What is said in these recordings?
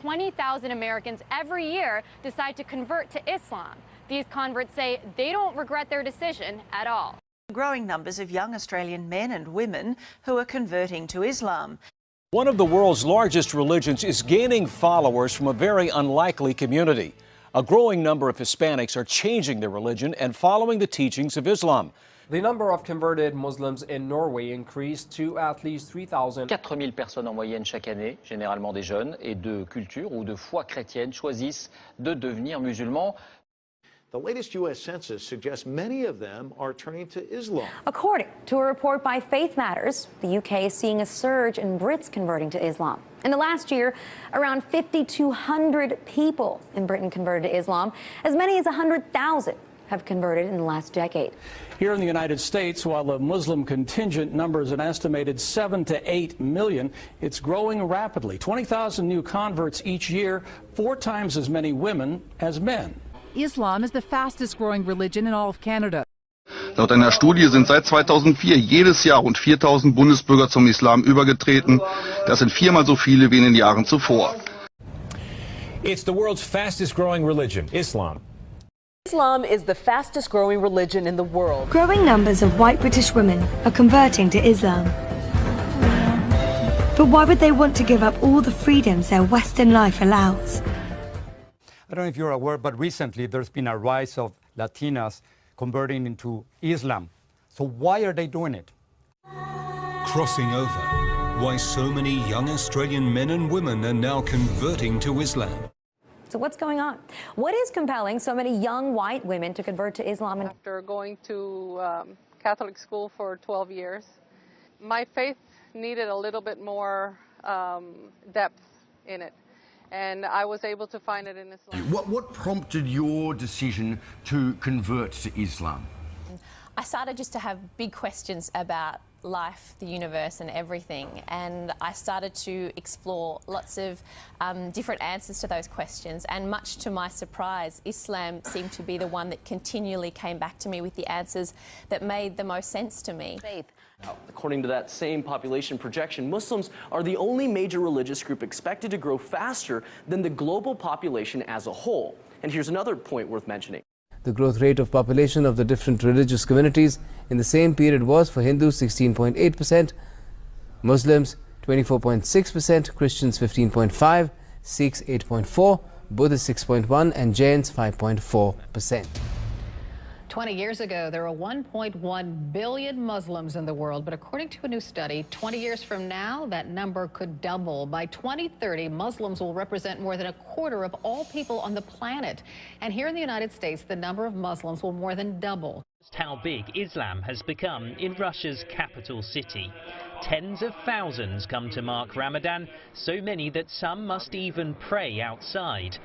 20,000 Americans every year decide to convert to Islam. These converts say they don't regret their decision at all. Growing numbers of young Australian men and women who are converting to Islam. One of the world's largest religions is gaining followers from a very unlikely community. A growing number of Hispanics are changing their religion and following the teachings of Islam. The number of converted Muslims in Norway increased to at least 3,000. 4000 personnes en moyenne chaque année, généralement des jeunes et de culture ou de foi chrétienne, choisissent de devenir musulmans. The latest U.S. Census suggests many of them are turning to Islam. According to a report by Faith Matters, the UK is seeing a surge in Brits converting to Islam. In the last year, around 5,200 people in Britain converted to Islam. As many as 100,000 have converted in the last decade. Here in the United States, while the Muslim contingent numbers an estimated 7 to 8 million, it's growing rapidly. 20,000 new converts each year, 4 times as many women as men. Islam is the fastest growing religion in all of Canada. Laut einer Studie sind seit 2004 jedes Jahr rund 4.000 Bundesbürger zum Islam übergetreten. Das sind 4-mal so viele wie in den Jahren zuvor. It's the world's fastest growing religion, Islam. Islam is the fastest growing religion in the world. Growing numbers of white British women are converting to Islam. But why would they want to give up all the freedoms their Western life allows? I don't know if you're aware, but recently there's been a rise of Latinas converting into Islam. So why are they doing it? Crossing over. Why so many young Australian men and women are now converting to Islam. So what's going on? What is compelling so many young white women to convert to Islam? After going to Catholic school for 12 years, my faith needed a little bit more depth in it. And I was able to find it in Islam. What prompted your decision to convert to Islam? I started just to have big questions about life, the universe and everything, and I started to explore lots of different answers to those questions, and much to my surprise, Islam seemed to be the one that continually came back to me with the answers that made the most sense to me. According to that same population projection, Muslims are the only major religious group expected to grow faster than the global population as a whole. And here's another point worth mentioning. The growth rate of population of the different religious communities in the same period was for Hindus 16.8%, Muslims 24.6%, Christians 15.5%, Sikhs 8.4%, Buddhists 6.1%, and Jains 5.4%. 20 years ago, there were 1.1 billion Muslims in the world, but according to a new study, 20 years from now, that number could double. By 2030, Muslims will represent more than a quarter of all people on the planet. And here in the United States, the number of Muslims will more than double. Just how big Islam has become in Russia's capital city. Tens of thousands come to mark Ramadan, so many that some must even pray outside.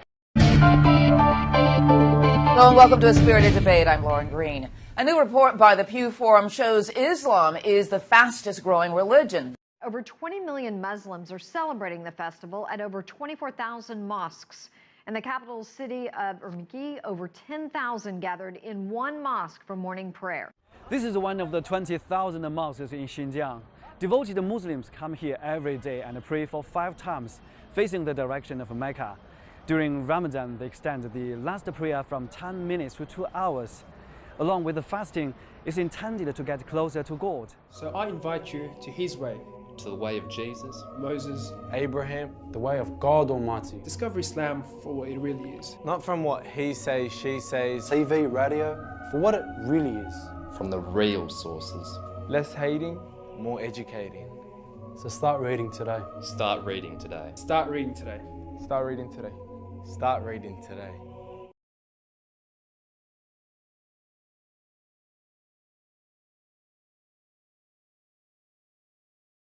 Hello and welcome to A Spirited Debate. I'm Lauren Green. A new report by the Pew Forum shows Islam is the fastest growing religion. Over 20 million Muslims are celebrating the festival at over 24,000 mosques. In the capital city of Urumqi, over 10,000 gathered in one mosque for morning prayer. This is one of the 20,000 mosques in Xinjiang. Devoted Muslims come here every day and pray for 5 times, facing the direction of Mecca. During Ramadan, they extend the last prayer from 10 minutes to 2 hours. Along with the fasting, it's intended to get closer to God. So I invite you to His way. To the way of Jesus, Moses, Abraham, the way of God Almighty. Discover Islam for what it really is. Not from what he says, she says, TV, radio, for what it really is. From the real sources. Less hating, more educating. So start reading today. Start reading today. Start reading today. Start reading today. Start reading today.